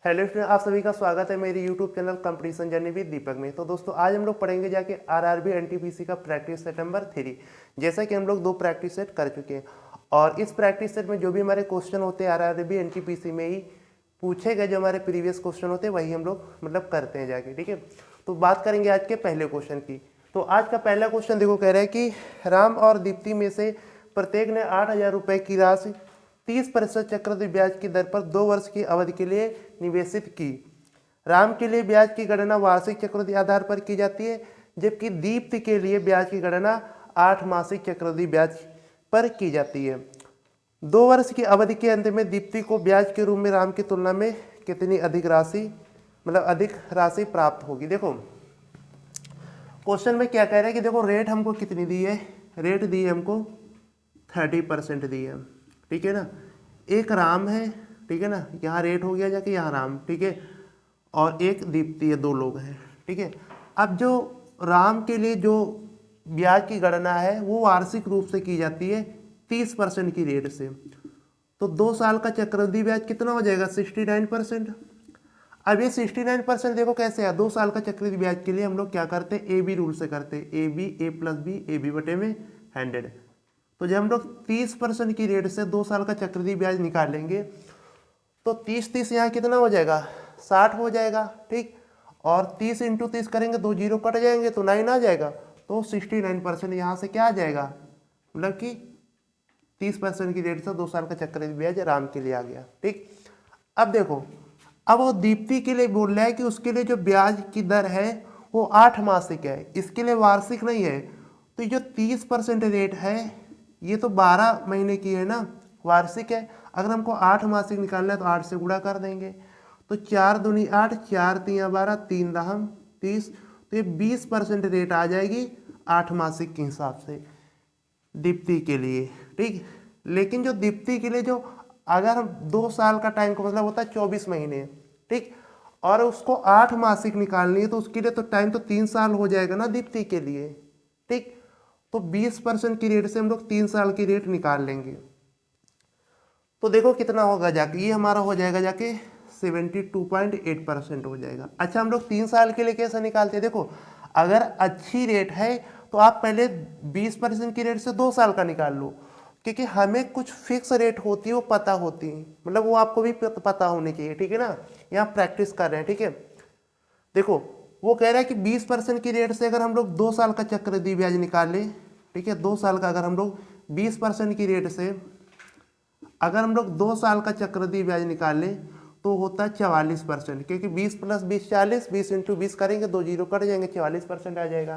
Hello student, आप सभी का स्वागत है मेरे YouTube channel competition journey with Deepak में। तो दोस्तों आज हम लोग पढ़ेंगे जाके आरआरबी एनटीपीसी का प्रैक्टिस सेट नंबर 3। जैसा कि हम लोग 2 प्रैक्टिस सेट कर चुके हैं और इस प्रैक्टिस सेट में जो भी हमारे क्वेश्चन होते हैं आरआरबी एनटीपीसी में ही पूछे गए, जो हमारे प्रीवियस क्वेश्चन होते हैं वही हम लोग मतलब करते हैं जाके। ठीक है, तो बात करेंगे आज के पहले क्वेश्चन की। तो आज का पहला क्वेश्चन देखो, कह रहा है कि राम और दीप्ति में से प्रत्येक ने 8,000 रुपये की राशि 30% चक्रवृद्धि ब्याज की दर पर 2 वर्ष की अवधि के लिए निवेशित की। राम के लिए ब्याज की गणना वार्षिक चक्रवृद्धि आधार पर की जाती है, जबकि दीप्ति के लिए ब्याज की गणना 8 मासिक चक्रवृद्धि ब्याज पर की जाती है। 2 वर्ष की अवधि के अंत में दीप्ति को ब्याज के रूप में राम की तुलना में कितनी अधिक राशि प्राप्त होगी। देखो क्वेश्चन में क्या कह रहा है कि देखो रेट हमको कितनी दी है, रेट दी है हमको 30% दी है। ठीक है ना, एक राम है, ठीक है ना, यहाँ रेट हो गया जाके यहाँ राम, ठीक है, और एक दीप्ति है, 2 लोग हैं। ठीक है, अब जो राम के लिए जो ब्याज की गणना है वो वार्षिक रूप से की जाती है 30% की रेट से। तो 2 साल का चक्रवृद्धि ब्याज कितना हो जाएगा, 69%। अब ये 69% देखो कैसे है, 2 साल का चक्रवृद्धि ब्याज के लिए हम लोग क्या करते हैं, ए बी रूल से करते हैं, A B A plus B, A B बटे में 100। तो जब हम लोग 30% की रेट से 2 साल का चक्रवृद्धि ब्याज निकालेंगे तो 30 यहाँ कितना हो जाएगा, 60 हो जाएगा। ठीक, और 30 × 30 करेंगे, 2 जीरो कट जाएंगे तो 9 आ जाएगा। तो 69% यहाँ से क्या आ जाएगा, मतलब कि 30% की रेट से 2 साल का चक्रवृद्धि ब्याज राम के लिए आ गया। ठीक, अब देखो, अब वो दीप्ति के लिए बोल रहा है कि उसके लिए जो ब्याज की दर है वो 8 मासिक है, इसके लिए वार्षिक नहीं है। तो जो 30% रेट है ये तो 12 महीने की है ना, वार्षिक है। अगर हमको 8 मासिक निकालना है तो 8 से गुणा कर देंगे। तो 4 दूनी 8, 4 तिया 12, 3 दहम 30। तो ये 20% रेट आ जाएगी 8 मासिक के हिसाब से दीप्ति के लिए। ठीक, लेकिन जो दीप्ति के लिए जो अगर हम 2 साल का टाइम का मतलब होता है 24 महीने, ठीक, और उसको 8 मासिक निकालनी है तो उसके लिए तो टाइम तो 3 साल हो जाएगा ना दीप्ति के लिए। ठीक, तो 20% की रेट से हम लोग 3 साल की रेट निकाल लेंगे। तो देखो कितना होगा जाके, ये हमारा हो जाएगा जाके 72.8% हो जाएगा। अच्छा, हम लोग 3 साल के लिए कैसे निकालते हैं, देखो अगर अच्छी रेट है तो आप पहले 20% की रेट से 2 साल का निकाल लो, क्योंकि हमें कुछ फिक्स रेट होती है वो पता होती है, मतलब वो आपको भी पता होनी चाहिए। ठीक है ना, यहाँ प्रैक्टिस कर रहे हैं। ठीक है, देखो वो कह रहा है कि 20% की रेट से अगर हम लोग 2 साल का चक्रवृद्धि ब्याज निकालें, ठीक है, 2 साल का अगर हम लोग 20% की रेट से अगर हम लोग 2 साल का चक्रवृद्धि ब्याज निकालें तो होता है 44%, क्योंकि 20 + 20 40, 20 × 20 करेंगे, 2 जीरो कट जाएंगे, 44% आ जाएगा।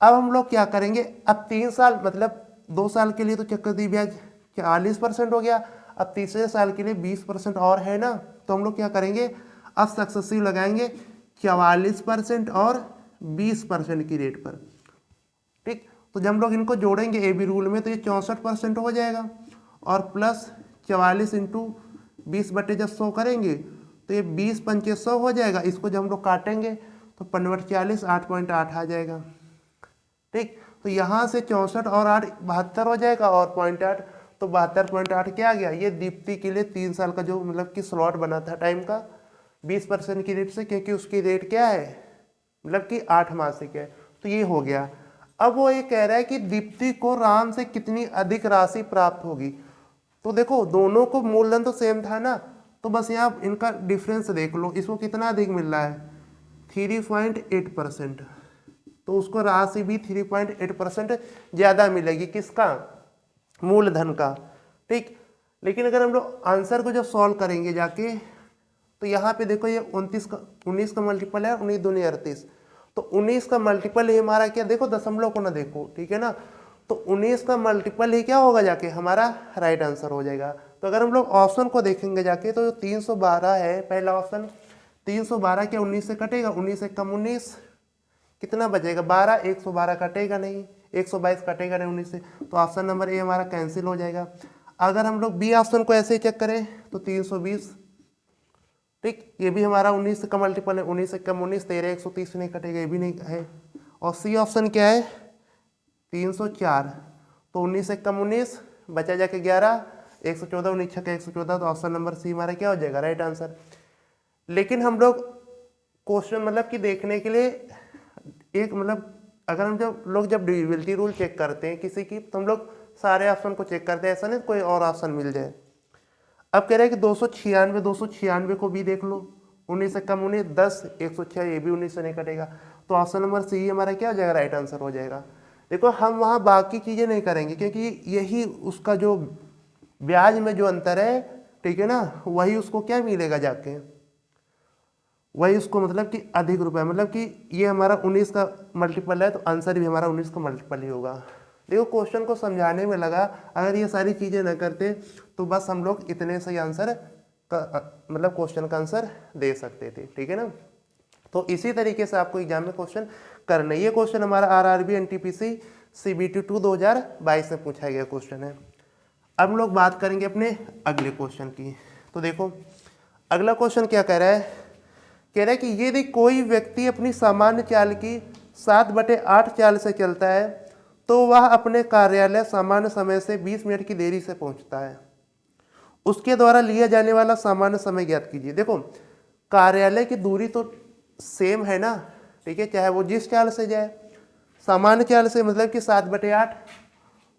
अब हम लोग क्या करेंगे, अब 3 साल मतलब 2 साल के लिए तो चक्रवृद्धि ब्याज 40% हो गया, अब तीसरे साल के लिए 20% और है ना, तो हम लोग क्या करेंगे, अब सक्सेसिव लगाएंगे 44% और 20% की रेट पर। ठीक, तो जब हम लोग इनको जोड़ेंगे ए बी रूल में तो ये 64% हो जाएगा, और प्लस 44 × 20 बटे जब 100 करेंगे तो ये 20 × 5 100 हो जाएगा। इसको जब हम लोग काटेंगे तो 45 8.8 आ जाएगा। ठीक, तो यहाँ से 64 और 8 72 हो जाएगा, और 0.8 तो 72.8 क्या आ गया, ये दीप्ति के लिए 3 साल का जो मतलब कि स्लॉट बना था टाइम का 20% की रेट से, क्योंकि उसकी रेट क्या है, मतलब कि 8 मासिक है, तो ये हो गया। अब वो ये कह रहा है कि दीप्ति को राम से कितनी अधिक राशि प्राप्त होगी। तो देखो दोनों को मूलधन तो सेम था ना, तो बस यहाँ इनका डिफरेंस देख लो, इसको कितना अधिक मिल रहा है 3.8%, तो उसको राशि भी 3.8% ज़्यादा मिलेगी, किसका, मूलधन का। ठीक, लेकिन अगर हम लोग आंसर को जब सॉल्व करेंगे जाके तो यहाँ पे देखो ये 19 का मल्टीपल है, 19 दूनी 38, तो 19 का मल्टीपल ही हमारा क्या, देखो दशमलव को ना देखो, ठीक है ना, तो 19 का मल्टीपल ही क्या होगा जाके हमारा राइट आंसर हो जाएगा। तो अगर हम लोग ऑप्शन को देखेंगे जाके तो 312 है पहला ऑप्शन, 312 क्या 19 से कटेगा, 19 से कम 19 कितना बचेगा 12, 112 कटेगा नहीं, 122 कटेगा नहीं 19 से, तो ऑप्शन नंबर ए हमारा कैंसिल हो जाएगा। अगर हम लोग बी ऑप्शन को ऐसे ही चेक करें तो 320, ठीक, ये भी हमारा 19 का मल्टीपल है, 19 से कम 19, 13, 130 नहीं कटेगा, ये भी नहीं है। और सी ऑप्शन क्या है 304, तो 19 से कम 19 बचा जाके 11, 114, 19 छक्का 114, तो ऑप्शन नंबर सी हमारा क्या हो जाएगा राइट आंसर। लेकिन हम लोग क्वेश्चन मतलब कि देखने के लिए एक मतलब अगर हम जब डिविजिबिलिटी रूल चेक करते हैं किसी की, तो हम लोग सारे ऑप्शन को चेक करते हैं, ऐसा नहीं कोई और ऑप्शन मिल जाए। अब कह रहे हैं कि 296 को भी देख लो, 19 से कम 19, 10, 106, ये भी 19 से नहीं कटेगा, तो ऑप्शन नंबर सी हमारा क्या हो जाएगा, राइट आंसर हो जाएगा। देखो हम वहाँ बाकी चीज़ें नहीं करेंगे क्योंकि यही उसका जो ब्याज में जो अंतर है, ठीक है ना, वही उसको क्या मिलेगा जाके, वही उसको मतलब कि अधिक रुपए, मतलब कि ये हमारा 19 का मल्टीपल है तो आंसर भी हमारा 19 का मल्टीपल ही होगा। देखो क्वेश्चन को समझाने में लगा, अगर ये सारी चीज़ें न करते तो बस हम लोग इतने सही आंसर का मतलब क्वेश्चन का आंसर दे सकते थे, ठीक है ना। तो इसी तरीके से आपको एग्जाम में क्वेश्चन करना है। ये क्वेश्चन हमारा आरआरबी एनटीपीसी सीबीटी 2 2022 में पूछा गया क्वेश्चन है। अब हम लोग बात करेंगे अपने अगले क्वेश्चन की। तो देखो अगला क्वेश्चन क्या कह रहा है, कह रहा है कि यदि कोई व्यक्ति अपनी सामान्य चाल की 7/8 चाल से चलता है तो वह अपने कार्यालय सामान्य समय से 20 मिनट की देरी से पहुंचता है। उसके द्वारा लिया जाने वाला सामान्य समय ज्ञात कीजिए। देखो कार्यालय की दूरी तो सेम है ना, ठीक है, चाहे वो जिस चाल से जाए। सामान्य चाल से मतलब कि 7/8,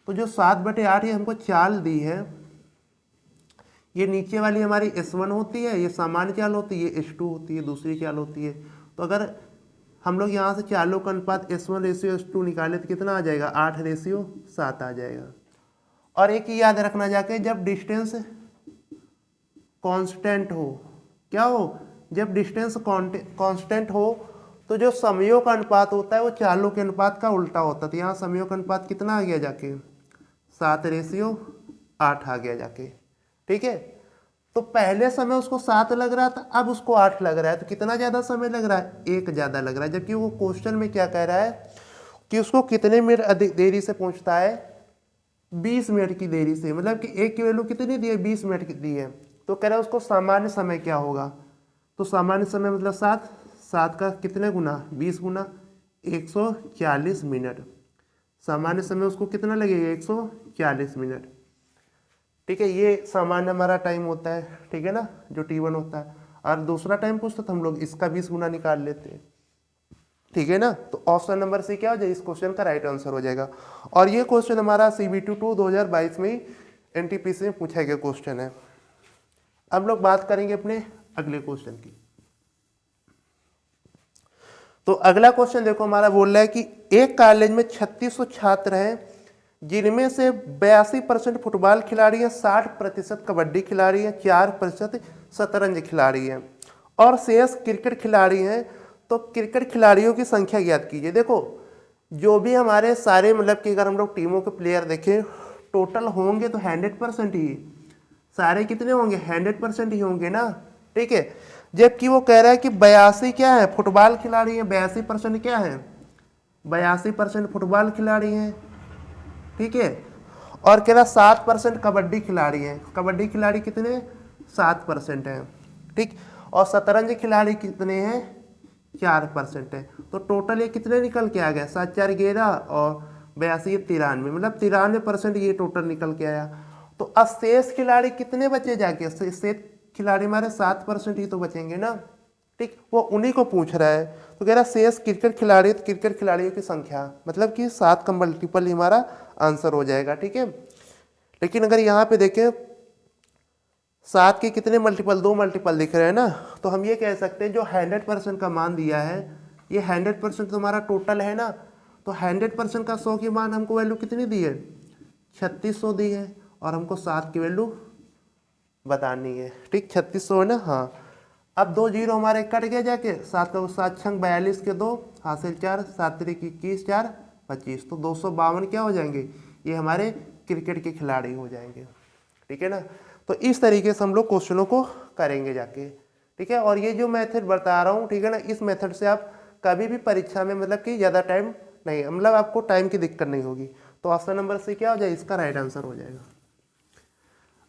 तो जो 7/8 ये हमको चाल दी है, ये नीचे वाली हमारी S1 होती है, ये सामान्य चाल होती है, ये S2 होती है, दूसरी चाल होती है। तो अगर हम लोग यहाँ से चालों का अनुपात S1:S2 निकाले तो कितना आ जाएगा, 8:7 आ जाएगा। और एक ही याद रखना जाके, जब डिस्टेंस कांस्टेंट हो, क्या हो, जब डिस्टेंस कांस्टेंट हो तो जो समयों का अनुपात होता है वो चालों के अनुपात का उल्टा होता है। तो यहाँ समयों का अनुपात कितना आ गया जाके, 7:8 आ गया जाके, ठीक है। तो पहले समय उसको 7 लग रहा था, अब उसको 8 लग रहा है, तो कितना ज़्यादा समय लग रहा है, 1 ज़्यादा लग रहा है। जबकि वो क्वेश्चन में क्या कह रहा है कि उसको कितने मिनट अधिक देरी से पहुंचता है, 20 मिनट की देरी से, मतलब कि एक की वैल्यू कितनी दी है, 20 मिनट की दी है। तो कह रहा है उसको सामान्य समय क्या होगा, तो सामान्य समय मतलब 7 का कितने गुना, 20 गुना 140 मिनट। सामान्य समय उसको कितना लगेगा, 140 मिनट, ठीक है। ये सामान्य हमारा टाइम होता है, ठीक है ना, जो T1 होता है। और दूसरा टाइम पूछता तो हम लोग इसका 20 गुना निकाल लेते हैं, ठीक है ना। तो ऑप्शन नंबर सी क्या हो जाएगा, इस क्वेश्चन का राइट आंसर हो जाएगा। और ये क्वेश्चन हमारा CBT 2 2022 में एनटीपीसी में पूछा गया क्वेश्चन है। अब लोग बात करेंगे अपने अगले क्वेश्चन की। तो अगला क्वेश्चन देखो हमारा बोल रहा है कि एक कॉलेज में 3600 छात्र हैं जिनमें से 82% फुटबॉल खिलाड़ी हैं, 60% कबड्डी खिलाड़ी हैं, 4% शतरंज खिलाड़ी हैं और शेष क्रिकेट खिलाड़ी हैं। तो क्रिकेट खिलाड़ियों की संख्या ज्ञात कीजिए। देखो जो भी हमारे सारे मतलब कि अगर हम लोग टीमों के प्लेयर देखें टोटल होंगे तो 100% ही, सारे कितने होंगे, 100% ही होंगे ना, ठीक है। जबकि वो कह रहा है कि 82 क्या है, फुटबॉल खिलाड़ी हैं, 82% क्या है, 82% फुटबॉल खिलाड़ी हैं, ठीक है। और कह रहा 7% कबड्डी खिलाड़ी हैं, कबड्डी खिलाड़ी कितने, 7% हैं, ठीक। और शतरंज खिलाड़ी कितने हैं, 4% है। तो टोटल ये कितने निकल के आ गया, 7 4 11 और 82 93, मतलब 93% ये टोटल निकल के आया। तो अब शेष खिलाड़ी कितने बचे जाके, शेष खिलाड़ी हमारे 7% ही तो बचेंगे ना, ठीक। वो उन्हीं को पूछ रहा है। तो कह रहा शेष क्रिकेट खिलाड़ी, तो क्रिकेट खिलाड़ियों की संख्या मतलब कि 7 का मल्टीपल ही हमारा आंसर हो जाएगा, ठीक है। लेकिन अगर यहाँ पे देखें 7 के कितने मल्टीपल, 2 मल्टीपल दिख रहे हैं ना, तो हम ये कह सकते हैं जो 100% का मान दिया है, ये 100% तो हमारा टोटल है ना, तो 100% का 100 की मान हमको वैल्यू कितनी दी है, 3600 दी है, और हमको 7 की वैल्यू बतानी है, ठीक, 3600 है ना, हाँ। अब 2 जीरो हमारे कट गया जाके, 7 का 7 छंग 42 के 2 हासिल 4, 7 3 21 4 25, तो 252 क्या हो जाएंगे, ये हमारे क्रिकेट के खिलाड़ी हो जाएंगे, ठीक है ना। तो इस तरीके से हम लोग क्वेश्चनों को करेंगे जाके, ठीक है। और ये जो मेथड बता रहा हूँ, ठीक है ना, इस मेथड से आप कभी भी परीक्षा में मतलब कि ज़्यादा टाइम नहीं, मतलब आपको टाइम की दिक्कत नहीं होगी। तो ऑप्शन नंबर से क्या हो जाए, इसका राइट आंसर हो जाएगा।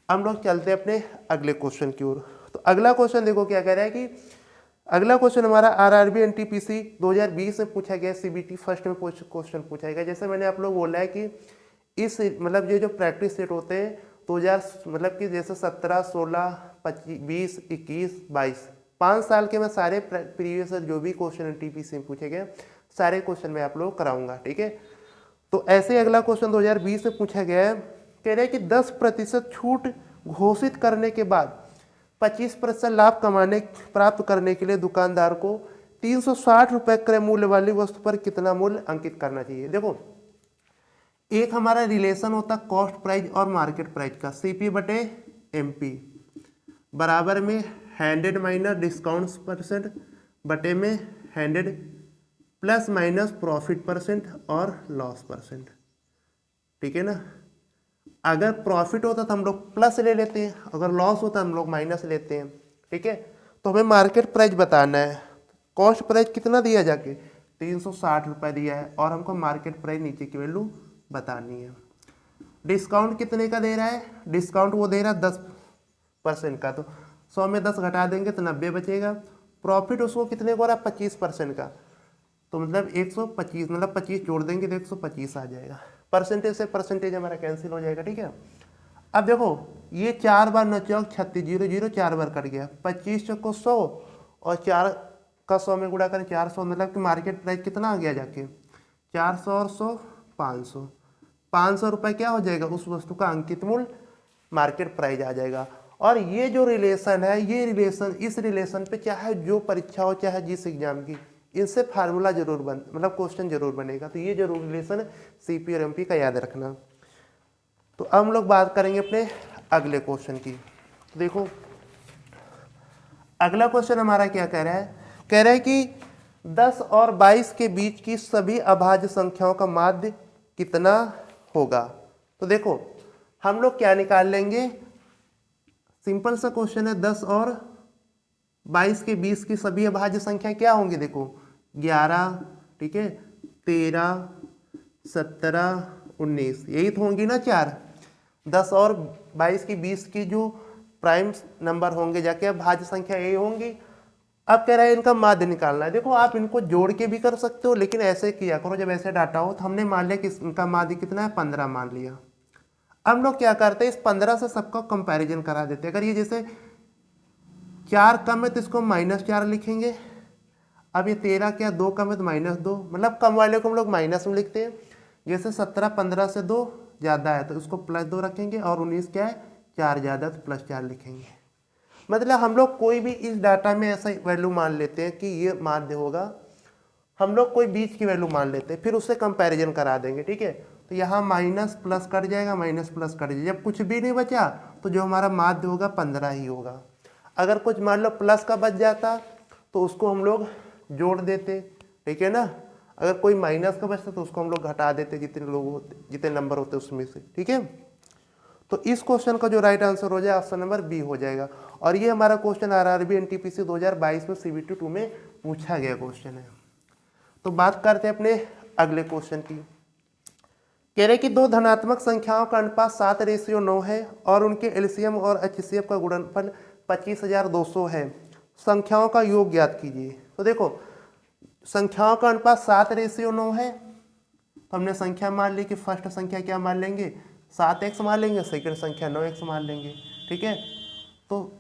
हम लोग चलते हैं अपने अगले क्वेश्चन की ओर। तो अगला क्वेश्चन देखो क्या कह रहा है कि अगला क्वेश्चन हमारा आरआरबी एनटीपीसी 2020 में पूछा गया, CBT फर्स्ट में क्वेश्चन पूछा गया। जैसे मैंने आप लोग बोला है कि इस मतलब ये जो प्रैक्टिस सेट होते हैं 2000 मतलब कि जैसे 17 16 25 20 21 22 5 साल के मैं सारे प्रीवियस जो भी क्वेश्चन एनटीपीसी में पूछे गए सारे क्वेश्चन मैं आप लोगों को कराऊंगा, ठीक है। तो ऐसे अगला क्वेश्चन 2020 में पूछा गया है, कह रहे हैं कि 10% छूट घोषित करने के बाद 25% लाभ प्राप्त करने के लिए दुकानदार को 360 रुपये क्रय मूल्य वाली वस्तु पर कितना मूल्य अंकित करना चाहिए। देखो, एक हमारा रिलेशन होता है कॉस्ट प्राइस और मार्केट प्राइस का, सीपी बटे एमपी बराबर में 100 माइनस डिस्काउंट परसेंट बटे में 100 प्लस माइनस प्रॉफिट परसेंट और लॉस परसेंट, ठीक है ना। अगर प्रॉफिट होता तो हम लोग प्लस ले लेते हैं, अगर लॉस होता हम लोग माइनस लेते हैं, ठीक है। तो हमें मार्केट प्राइस बताना है। कॉस्ट प्राइस कितना दिया जाके 360 रुपये दिया है और हमको मार्केट प्राइस नीचे की वैल्यू बतानी है। डिस्काउंट कितने का दे रहा है, डिस्काउंट वो दे रहा है 10% का, तो 100 में 10 घटा देंगे तो 90 बचेगा। प्रॉफिट उसको कितने को हो रहा है 25% का, तो मतलब 125, मतलब 25 जोड़ देंगे तो 125 आ जाएगा। परसेंटेज से परसेंटेज हमारा कैंसिल हो जाएगा, ठीक है। अब देखो ये 4 बार 9 चौक 36, 0 0 4 बार कट गया, 25 चौको 100 और 4 का 100 में गुणा करें 400, मतलब कि मार्केट प्राइस कितना आ गया जाके 400 और 100 500 रुपये क्या हो जाएगा उस वस्तु का अंकित मूल्य मार्केट प्राइस आ जाएगा। और ये जो रिलेशन है, ये रिलेशन, इस रिलेशन पे चाहे जो परीक्षा हो चाहे जिस एग्जाम की, इनसे फार्मूला जरूर मतलब क्वेश्चन जरूर बनेगा। तो ये जरूर रिलेशन सीपी और एमपी का याद रखना। तो अब हम लोग बात करेंगे अपने अगले क्वेश्चन की। तो देखो अगला क्वेश्चन हमारा क्या कह रहा है, कह रहा है कि 10 और 22 के बीच की सभी अभाज्य संख्याओं का माध्य कितना होगा। तो देखो हम लोग क्या निकाल लेंगे, सिंपल सा क्वेश्चन है, 10 और 22 के 20 की सभी अभाज्य संख्या क्या होंगी। देखो 11, ठीक है, 13, 17, 19, यही तो होंगी ना 4। 10 और 22 की 20 की जो प्राइम नंबर होंगे जाके अभाज्य संख्या यही होंगी। अब कह रहा है इनका माध्य निकालना है। देखो आप इनको जोड़ के भी कर सकते हो, लेकिन ऐसे किया करो जब ऐसे डाटा हो। तो हमने मान लिया कि इनका माध्य कितना है 15 मान लिया। अब लोग क्या करते हैं, इस 15 से सबका कंपैरिजन करा देते हैं। अगर ये जैसे 4 कम है तो इसको -4 लिखेंगे। अब ये 13 क्या 2 कम है तो -2, मतलब कम वाले को हम लोग माइनस में लिखते हैं। जैसे 17 15 से 2 ज़्यादा है तो उसको +2 रखेंगे, और 19 क्या है 4 ज़्यादा तो +4 लिखेंगे। मतलब हम लोग कोई भी इस डाटा में ऐसा वैल्यू मान लेते हैं कि ये माध्य होगा, हम लोग कोई बीच की वैल्यू मान लेते हैं, फिर उससे कंपैरिजन करा देंगे, ठीक है। तो यहाँ माइनस प्लस कट जाएगा, माइनस प्लस कट जाएगा। जब कुछ भी नहीं बचा तो जो हमारा माध्य होगा 15 ही होगा। अगर कुछ मान लो प्लस का बच जाता तो उसको हम लोग जोड़ देते, ठीक है ना। अगर कोई माइनस का बचता तो उसको हम लोग घटा देते, जितने लोग होते, जितने नंबर होते उसमें से, ठीक है। तो इस क्वेश्चन का जो राइट आंसर हो जाए ऑप्शन नंबर बी हो जाएगा। और ये हमारा क्वेश्चन आरआरबी एनटीपीसी 2022 में CBT 2 में पूछा गया क्वेश्चन है। तो बात करते हैं अपने अगले क्वेश्चन की। कह रहे कि दो धनात्मक संख्याओं का अनुपात 7:9 है और उनके एलसीएम और एचसीएफ का गुणनफल 25,200 है। संख्याओं का योग ज्ञात कीजिए। तो देखो संख्याओं का अनुपात 7:9 है, तो हमने संख्या मान ली कि फर्स्ट संख्या क्या मान लेंगे 7x मान लेंगे, सेकंड संख्या 9x मान लेंगे, ठीक है। तो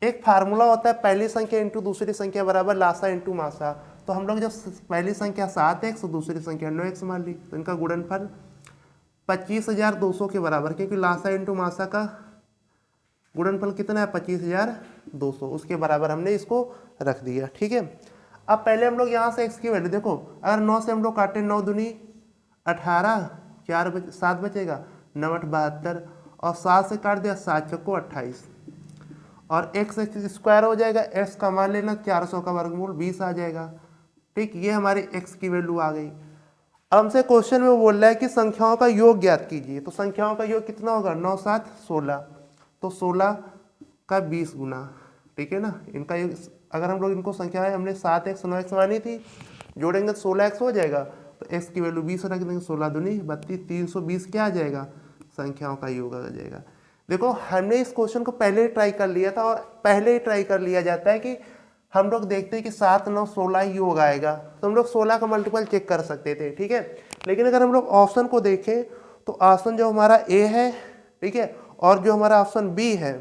एक फार्मूला होता है पहली संख्या इंटू दूसरी संख्या बराबर लासा इंटू मासा। तो हम लोग जब पहली संख्या 7x और दूसरी संख्या 9x मान ली तो इनका गुणनफल 25,200 के बराबर, क्योंकि लासा इंटू मासा का गुणनफल कितना है 25,200, उसके बराबर हमने इसको रख दिया, ठीक है। अब पहले हम लोग यहाँ से x की वैल्यू देखो, अगर 9 से हम लोग काटे 9 दूनी 18, 7 बचेगा, 9 8 72, और 7 से काट दिया 7 चौको 28, और x स्क्वायर हो जाएगा, x का मान लेना 400 का वर्गमूल 20 आ जाएगा, ठीक। ये हमारी x की वैल्यू आ गई। अब हमसे क्वेश्चन में वो बोल रहा है कि संख्याओं का योग ज्ञात कीजिए। तो संख्याओं का योग कितना होगा 9 7 16, तो 16 का 20 गुना, ठीक है ना। इनका योग अगर हम लोग इनको संख्या है हमने 7x 9x मानी थी, जोड़ेंगे तो 16x हो जाएगा, तो x की वैल्यू 20 रख देंगे, 16 दूनी 32, 320 क्या आ जाएगा संख्याओं का योग आ जाएगा। देखो हमने इस क्वेश्चन को पहले ही ट्राई कर लिया था, और पहले ही ट्राई कर लिया जाता है कि हम लोग देखते हैं कि 7 9 16 ही योग आएगा, तो हम लोग 16 का मल्टीपल चेक कर सकते थे, ठीक है। लेकिन अगर हम लोग ऑप्शन को देखें तो ऑप्शन जो हमारा ए है, ठीक है, और जो हमारा ऑप्शन बी है,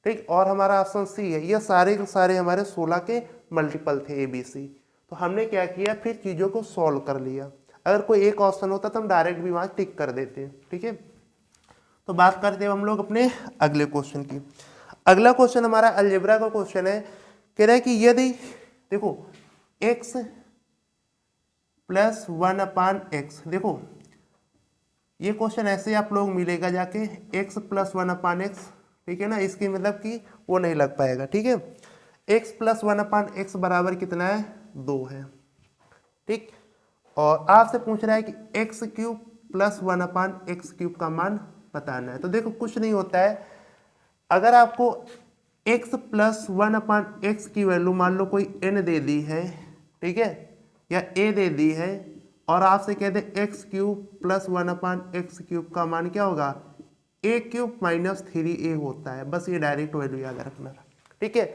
ठीक। और हमारा ऑप्शन सी है, ये सारे के सारे हमारे 16 के मल्टीपल थे ABC। तो हमने क्या किया, फिर चीज़ों को सॉल्व कर लिया। अगर कोई एक ऑप्शन होता तो हम डायरेक्ट भी वहाँ टिक कर देते। ठीक है, तो बात करते हैं हम लोग अपने अगले क्वेश्चन की। अगला क्वेश्चन हमारा अलजेब्रा का क्वेश्चन है। कह रहा है कि यदि देखो x + 1/x, देखो ये क्वेश्चन ऐसे आप लोग मिलेगा जाके x + 1/x, ठीक है ना, इसकी मतलब कि वो नहीं लग पाएगा। ठीक है, x + 1/x बराबर कितना है, 2 है। ठीक, और आपसे पूछ रहा है कि x³ + 1/x³ का मान बताना है। तो देखो कुछ नहीं होता है, अगर आपको x + 1/x की वैल्यू मान लो कोई n दे दी है, ठीक है, या a दे दी है, और आपसे कह दे x³ + 1/x³ का मान क्या होगा, a³ - 3a होता है। बस ये डायरेक्ट वैल्यू याद रखना। ठीक है,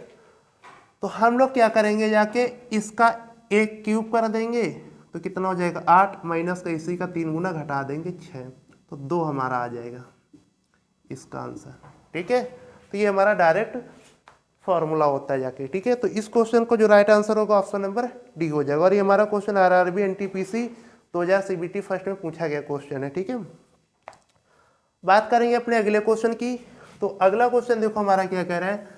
तो हम लोग क्या करेंगे, जाके इसका a³ कर देंगे तो कितना हो जाएगा 8, माइनस का इसी का 3 गुना घटा देंगे 6, तो 2 हमारा आ जाएगा इसका आंसर। ठीक है, तो ये हमारा डायरेक्ट फॉर्मूला होता है जाके। ठीक है, तो इस क्वेश्चन को जो राइट आंसर होगा ऑप्शन नंबर डी हो जाएगा। और ये हमारा question RRB NTPC 2000 CBT first में पूछा गया क्वेश्चन है। ठीक है, बात करेंगे अपने अगले क्वेश्चन की। तो अगला क्वेश्चन देखो हमारा क्या कह रहा है।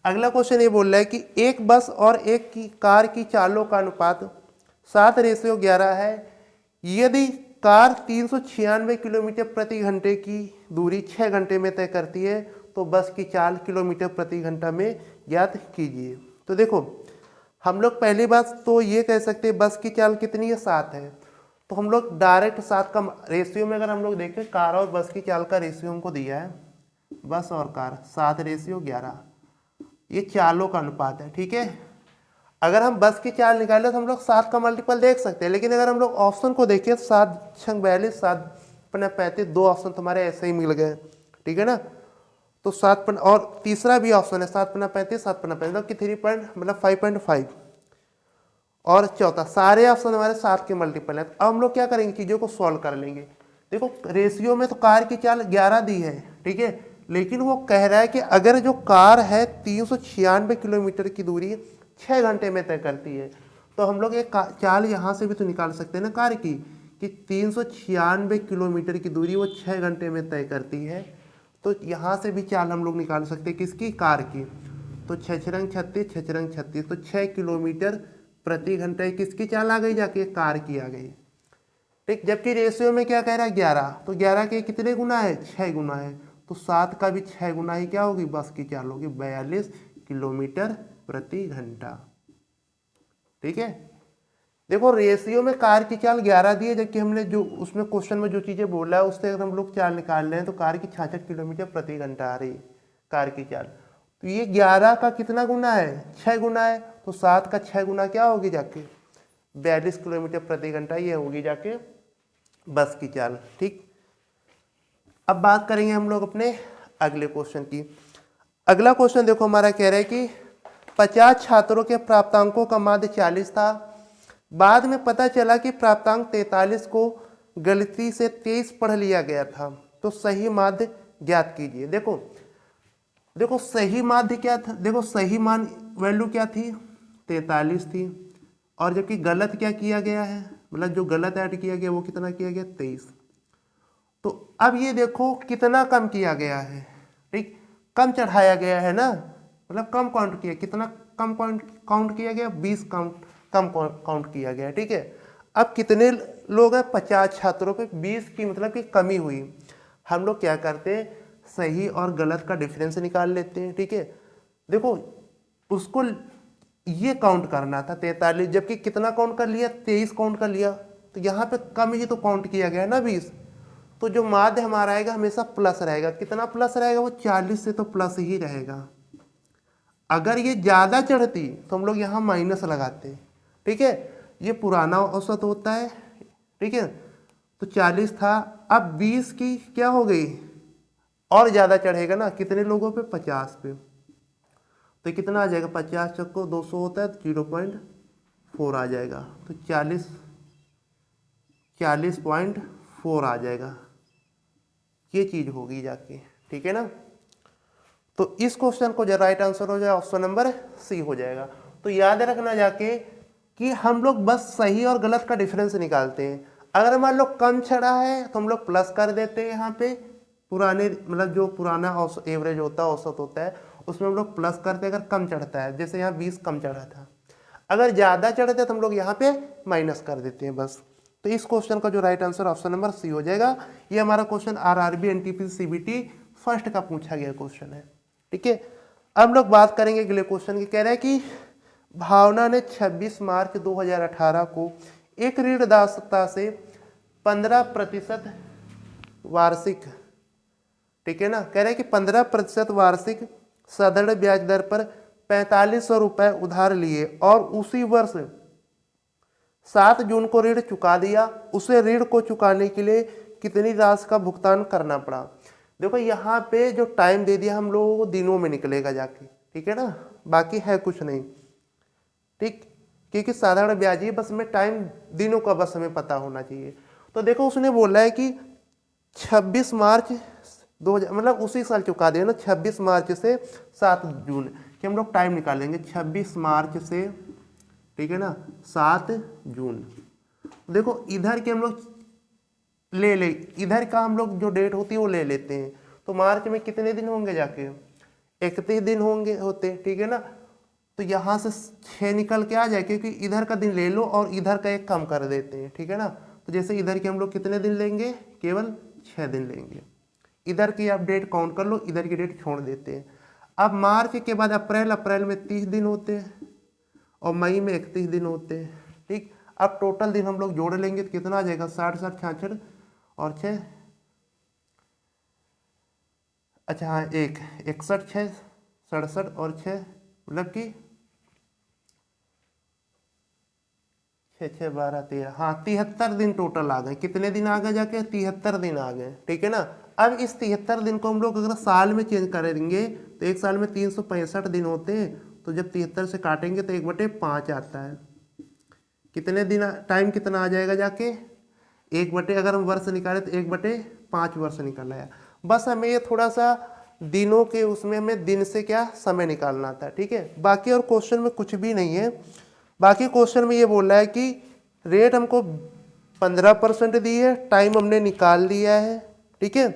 अगला क्वेश्चन ये बोल रहा है कि एक बस और एक की कार की चालों का अनुपात 7:11 है। यदि कार 396 किलोमीटर प्रति घंटे की दूरी 6 घंटे में तय करती है तो बस की चाल किलोमीटर प्रति घंटा में ज्ञात कीजिए। तो देखो हम लोग पहली बात तो ये कह सकते हैं बस की चाल कितनी है, 7 है। तो हम लोग डायरेक्ट 7 का रेशियो में अगर हम लोग देखें, कार और बस की चाल का रेशियो हमको दिया है, बस और कार 7:11, ये चालों का अनुपात है। ठीक है, अगर हम बस की चाल निकालें तो हम लोग 7 का मल्टीपल देख सकते हैं, लेकिन अगर हम लोग ऑप्शन को देखें तो 7 × 42, 7 × 35, 2 ऑप्शन तुम्हारे ऐसे ही मिल गए। ठीक है ना, तो 7 और तीसरा भी ऑप्शन है 7 × 35, 7 × 35, मतलब कि 3 पॉइंट मतलब 5.5, और चौथा, सारे ऑप्शन हमारे 7 के मल्टीपल है। अब हम लोग क्या करेंगे, चीज़ों को सॉल्व कर लेंगे। देखो रेशियो में तो कार की चाल 11 दी है, ठीक है, लेकिन वो कह रहा है कि अगर जो कार है 396 किलोमीटर की दूरी 6 घंटे में तय करती है, तो हम लोग एक चाल यहाँ से भी तो निकाल सकते हैं ना कार की, कि 396 किलोमीटर की दूरी वो 6 घंटे में तय करती है। तो यहाँ से भी चाल हम लोग निकाल सकते हैं किसकी, कार की। तो 6 × 36, 6 × 36, तो 6 किलोमीटर प्रति घंटे किसकी चाल आ गई, जाके कार की आ गई। ठीक, जबकि रेशियो में क्या कह रहा है 11, तो 11 के कितने गुना है, 6 गुना है, तो 7 का भी 6 गुना ही क्या होगी, बस की चाल होगी 42 किलोमीटर प्रति घंटा। ठीक है, देखो रेशियो में कार की चाल 11 दी है, जबकि हमने जो उसमें क्वेश्चन में जो चीज़ें बोला है उससे अगर हम लोग चाल निकाल रहे हैं तो कार की 66 किलोमीटर प्रति घंटा आ रही है कार की चाल। तो ये 11 का कितना गुना है, 6 गुना है, तो 7 का 6 गुना क्या होगी, जाके 42 किलोमीटर प्रति घंटा ये होगी जाके बस की चाल। ठीक, अब बात करेंगे हम लोग अपने अगले क्वेश्चन की। अगला क्वेश्चन देखो हमारा कह रहा है कि 50 छात्रों के प्राप्तांकों का माध्य 40 था। बाद में पता चला कि प्राप्तांक 43 को गलती से 23 पढ़ लिया गया था, तो सही माध्य ज्ञात कीजिए। देखो सही माध्य क्या था, देखो सही मान वैल्यू क्या थी, 43 थी, और जबकि गलत क्या किया गया है, मतलब जो गलत ऐड किया गया वो कितना किया गया, 23। तो अब ये देखो कितना कम किया गया है, ठीक, कम चढ़ाया गया है ना, मतलब कम काउंट किया, कितना कम काउंट किया गया, 20 कम काउंट किया गया। ठीक है, अब कितने लोग हैं, 50 छात्रों पे 20 की मतलब कि कमी हुई। हम लोग क्या करते हैं, सही और गलत का डिफरेंस निकाल लेते हैं। ठीक है, देखो उसको ये काउंट करना था 43, जबकि कितना काउंट कर लिया, 23 काउंट कर लिया, तो यहाँ पे कम ही तो काउंट किया गया ना 20। तो जो माध्य हमारा आएगा हमेशा प्लस रहेगा। कितना प्लस रहेगा, वो 40 से तो प्लस ही रहेगा। अगर ये ज़्यादा चढ़ती तो हम लोग यहाँ माइनस लगाते। ठीक है, ये पुराना औसत होता है। ठीक है, तो 40 था, अब 20 की क्या हो गई, और ज़्यादा चढ़ेगा ना, कितने लोगों पे, 50 पे, तो कितना आ जाएगा, 50 चक्को 200 होता है, 0.4 आ जाएगा, तो 40.4 आ जाएगा, ये चीज़ होगी जाके। ठीक है ना, तो इस क्वेश्चन को जो राइट आंसर हो जाएगा ऑप्शन नंबर सी हो जाएगा। तो याद रखना जाके कि हम लोग बस सही और गलत का डिफरेंस निकालते हैं। अगर मान लो कम चढ़ा है तो हम लोग प्लस कर देते हैं, यहाँ पे पुराने मतलब जो पुराना एवरेज होता है, औसत होता है, उसमें हम लोग प्लस करते हैं अगर कम चढ़ता है। जैसे यहाँ 20 कम चढ़ा था, अगर ज़्यादा चढ़ता है तो हम लोग यहाँ पे माइनस कर देते हैं बस। तो इस क्वेश्चन का जो right answer option number C हो जाएगा। ये हमारा question RRB NTPC CBT first का पूछा गया क्वेश्चन है। ठीक है, अब हम लोग बात करेंगे अगले क्वेश्चन की। कह रहा है कि भावना ने 26 मार्च 2018 को एक ऋणदाता से 15% वार्षिक, ठीक है ना, कह रहे हैं कि 15% वार्षिक साधारण ब्याज दर पर 4500 रुपये उधार लिए और उसी वर्ष 7 जून को ऋण चुका दिया। उसे ऋण को चुकाने के लिए कितनी राशि का भुगतान करना पड़ा। देखो यहाँ पे जो टाइम दे दिया हम लोगों को दिनों में निकलेगा जाके, ठीक है ना, बाकी है कुछ नहीं। ठीक, क्योंकि साधारण ब्याज ही बस में टाइम दिनों का बस हमें पता होना चाहिए। तो देखो उसने बोला है कि 26 मार्च 2000 मतलब उसी साल चुका दिया ना, 26 मार्च से 7 जून कि हम लोग टाइम निकालेंगे 26 मार्च से, ठीक है ना, 7 जून। देखो इधर के हम लोग ले इधर का हम लोग जो डेट होती है वो ले लेते हैं। तो मार्च में कितने दिन होंगे जाके 31 दिन होंगे होते, ठीक है ना। तो यहाँ से 6 निकल के आ जाए, क्योंकि इधर का दिन ले लो और इधर का एक कम कर देते हैं, ठीक है ना। तो जैसे इधर के हम लोग कितने दिन लेंगे, केवल 6 दिन लेंगे। इधर की आप डेट काउंट कर लो, इधर की डेट छोड़ देते हैं। अब मार्च के बाद अप्रैल में 30 दिन होते हैं और मई में 31 दिन होते हैं। ठीक, अब टोटल दिन हम लोग जोड़ लेंगे तो कितना आ जाएगा, 60 60 66 और 6, अच्छा हाँ 61 6 67 और 6 मतलब कि 6 6 12 13, हाँ 73 दिन टोटल आ गए। कितने दिन आ गए जाके, 73 दिन आ गए, ठीक है ना। अब इस 73 दिन को हम लोग अगर साल में चेंज करेंगे तो एक साल में 365 दिन होते हैं। तो जब 73 से काटेंगे तो 1/5 आता है। कितने दिन टाइम कितना आ जाएगा जाके, 1/, अगर हम वर्ष निकाले तो 1/5 वर्ष निकल आया। बस हमें ये थोड़ा सा दिनों के उसमें हमें दिन से क्या समय निकालना था, ठीक है। बाकी और क्वेश्चन में कुछ भी नहीं है। बाकी क्वेश्चन में ये बोल रहा है कि रेट हमको 15% दी है, टाइम हमने निकाल लिया है, ठीक है।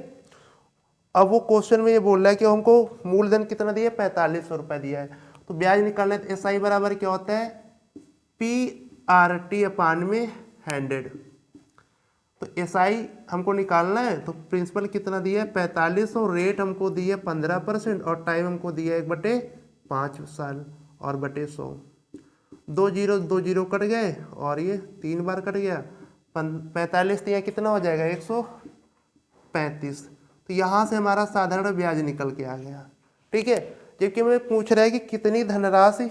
अब वो क्वेश्चन में ये बोल रहा है कि हमको मूलधन कितना दिया, 4500 रुपये दिया है। तो ब्याज निकालना है तो SI बराबर क्या होता है, PRT/100। तो SI हमको निकालना है तो प्रिंसिपल कितना दिया है, 4500, रेट हमको दिया है 15% और टाइम हमको दिया है 1/5 साल और बटे 100। 2 0 कट गए और ये 3 बार कट गया। 45 दिया कितना हो जाएगा, 135। तो यहाँ से हमारा साधारण ब्याज निकल के आ गया, ठीक है। जबकि हमें पूछ रहा है कि कितनी धनराशि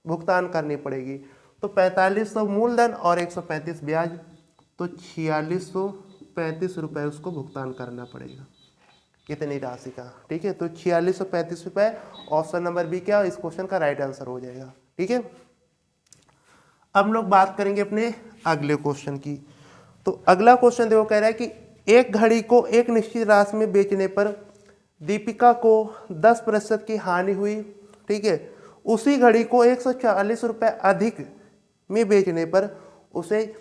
भुगतान करनी पड़ेगी। तो 4500 मूलधन और 135 ब्याज, तो 4635 रुपये उसको भुगतान करना पड़ेगा, कितनी राशि का, ठीक है। तो 4635 रुपये ऑप्शन नंबर बी क्या इस क्वेश्चन का राइट आंसर हो जाएगा, ठीक है। अब हम लोग बात करेंगे अपने अगले क्वेश्चन की। तो अगला क्वेश्चन देखो, कह रहा है कि एक घड़ी को एक निश्चित राशि में बेचने पर दीपिका को 10% की हानि हुई, ठीक है। उसी घड़ी को 140 रुपये अधिक में बेचने पर उसे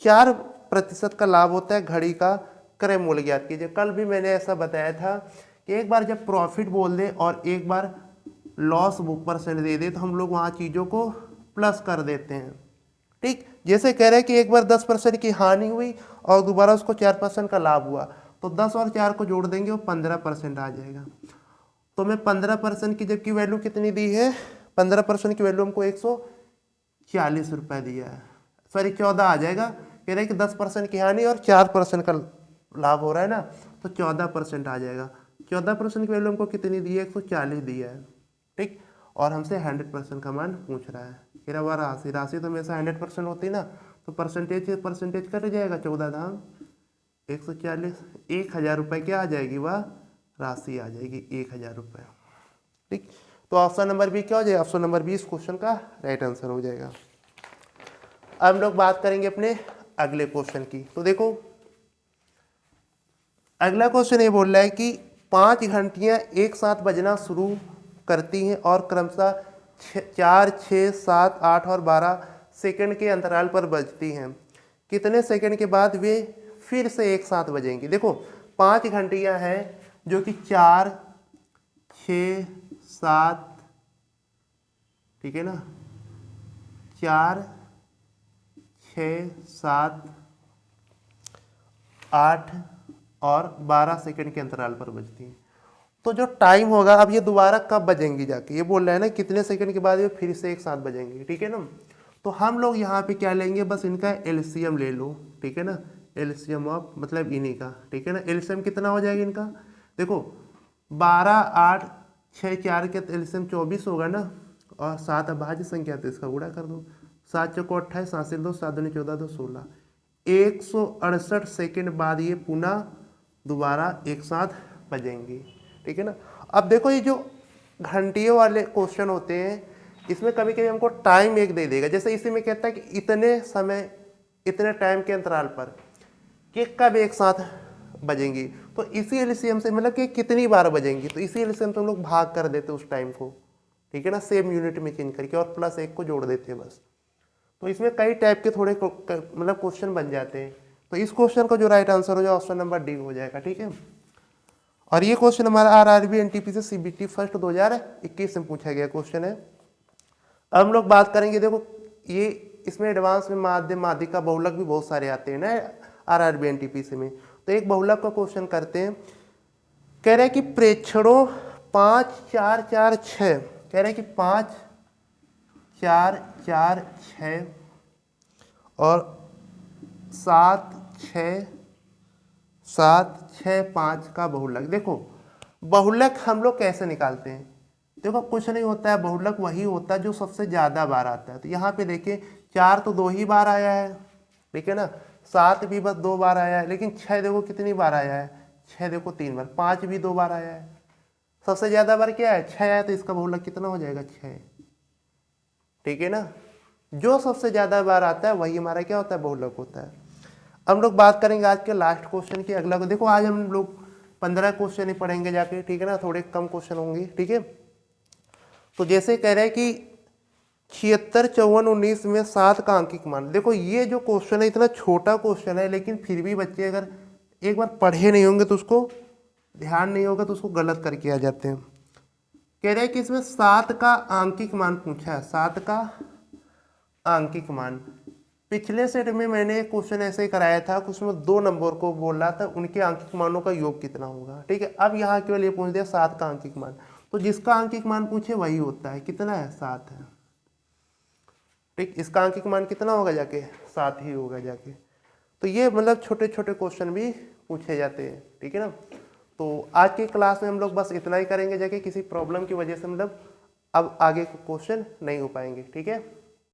4% का लाभ होता है। घड़ी का क्रय मूल्य ज्ञात कीजिए। कल भी मैंने ऐसा बताया था कि एक बार जब प्रॉफिट बोल दे और एक बार लॉस % दे दे तो हम लोग वहाँ चीज़ों को प्लस कर देते हैं, ठीक। जैसे कह रहे हैं कि एक बार 10% की हानि हुई और दोबारा उसको 4% का लाभ हुआ, तो 10 और 4 को जोड़ देंगे वो 15% आ जाएगा। तो मैं 15% की जबकि वैल्यू कितनी दी है, 15% की वैल्यू हमको 140 रुपये दिया है, सॉरी 14 आ जाएगा। कह रहे हैं कि 10% की हानि और 4% का लाभ हो रहा है ना, तो 14% आ जाएगा। 14% की वैल्यू हमको कितनी दी है, 140 दिया है, ठीक। और हमसे 100% का मान पूछ रहा है। कह रहा हुआ राशि तो हमेशा 100% होती ना, तो परसेंटेज कट जाएगा। 14 धाम 140, 1000 रुपये क्या आ जाएगी, वह राशि आ जाएगी 1000 रुपये, ठीक। तो ऑप्शन नंबर बी क्या हो जाएगा, ऑप्शन नंबर बी इस क्वेश्चन का राइट आंसर हो जाएगा। अब हम लोग बात करेंगे अपने अगले क्वेश्चन की। तो देखो अगला क्वेश्चन ये बोल रहा है कि 5 घंटियाँ एक साथ बजना शुरू करती हैं और क्रमशः 4, 6, 7, 8 और 12 सेकंड के अंतराल पर बजती हैं। कितने सेकंड के बाद वे फिर से एक साथ बजेंगी? देखो 5 घंटियाँ हैं जो कि 4, 6, 7, ठीक है ना, 4, 6, 7, 8 और 12 सेकंड के अंतराल पर बजती हैं। तो जो टाइम होगा, अब ये दोबारा कब बजेंगी जाके, ये बोल रहा है ना कितने सेकंड के बाद ये फिर से एक साथ बजेंगी, ठीक है ना। तो हम लोग यहाँ पे क्या लेंगे, बस इनका एलसीएम ले लो, ठीक है ना, एलसीएम ऑफ मतलब इन्हीं का, ठीक है ना। एलसीएम कितना हो जाएगा इनका, देखो 12, 8, 6, 4 के एलसीएम 24 होगा ना, और 7 अभाज्य संख्या तो इसका गुणा कर दो, 7 चौको 28, 7 से 2, 7 दूनी 14, 2 16, 168 सेकंड बाद ये पुनः दोबारा एक साथ बजेंगी, ठीक है ना। अब देखो ये जो घंटियों वाले क्वेश्चन होते हैं, इसमें कभी कभी हमको टाइम एक दे देगा, जैसे इसी में कहता है कि इतने समय इतने टाइम के अंतराल पर कि कब एक साथ बजेंगी, तो इसी एलसीएम से मतलब कि कितनी बार बजेंगी, तो इसी एलसीएम से हम लोग भाग कर देते उस टाइम को, ठीक है ना, सेम यूनिट में चेंज करके और +1 को जोड़ देते हैं बस। तो इसमें कई टाइप के थोड़े मतलब क्वेश्चन बन जाते हैं। तो इस क्वेश्चन का जो राइट आंसर हो जाए ऑप्शन नंबर डी हो जाएगा, ठीक है। और ये क्वेश्चन हमारा आरआरबी एनटीपीसी सीबीटी फर्स्ट 2021 में पूछा गया क्वेश्चन है। अब हम लोग बात करेंगे, देखो ये इसमें एडवांस में माध्य माध्यिका बहुलक भी बहुत सारे आते हैं ना आरआरबी एनटीपीसी में। तो एक बहुलक का क्वेश्चन करते हैं, कह रहे हैं कि प्रेक्षणों 5, 4, 4, 6, कह रहे हैं कि 5, 4, 4, 6 और 7, 6, 7, 6, 5 का बहुलक। देखो बहुलक हम लोग कैसे निकालते हैं, देखो कुछ नहीं होता है, बहुलक वही होता है जो सबसे ज़्यादा बार आता है। तो यहाँ पे देखिए 4 तो 2 ही बार आया है, ठीक है ना, 7 भी बस 2 बार आया है, लेकिन 6 देखो कितनी बार आया है, 6 देखो 3 बार, 5 भी 2 बार आया है, सबसे ज़्यादा बार क्या है 6 आया, तो इसका बहुलक कितना हो जाएगा 6, ठीक है ना। जो सबसे ज़्यादा बार आता है वही हमारा क्या होता है बहुलक होता है। हम लोग बात करेंगे आज के लास्ट क्वेश्चन की, अगला को देखो आज हम लोग 15 क्वेश्चन ही पढ़ेंगे जाके, ठीक है ना, थोड़े कम क्वेश्चन होंगे, ठीक है। तो जैसे कह रहे हैं कि 76, 54, 19 में 7 का आंकिक मान। देखो ये जो क्वेश्चन है इतना छोटा क्वेश्चन है, लेकिन फिर भी बच्चे अगर एक बार पढ़े नहीं होंगे तो उसको ध्यान नहीं होगा तो उसको गलत करके आ जाते हैं। कह रहे हैं कि इसमें 7 का आंकिक मान पूछा है, 7 का आंकिक मान। पिछले सेट में मैंने एक क्वेश्चन ऐसे ही कराया था, उसमें 2 नंबर को बोल रहा था उनके आंकिक मानों का योग कितना होगा, ठीक है। अब यहाँ केवल ये पूछ दिया 7 का आंकिक मान, तो जिसका आंकिक मान पूछे वही होता है, कितना है 7 है, ठीक। इसका आंकिक मान कितना होगा जाके 7 ही होगा जाके। तो ये मतलब छोटे छोटे क्वेश्चन भी पूछे जाते हैं, ठीक है ना। तो आज की क्लास में हम लोग बस इतना ही करेंगे जाके, किसी प्रॉब्लम की वजह से मतलब अब आगे क्वेश्चन नहीं हो पाएंगे, ठीक है।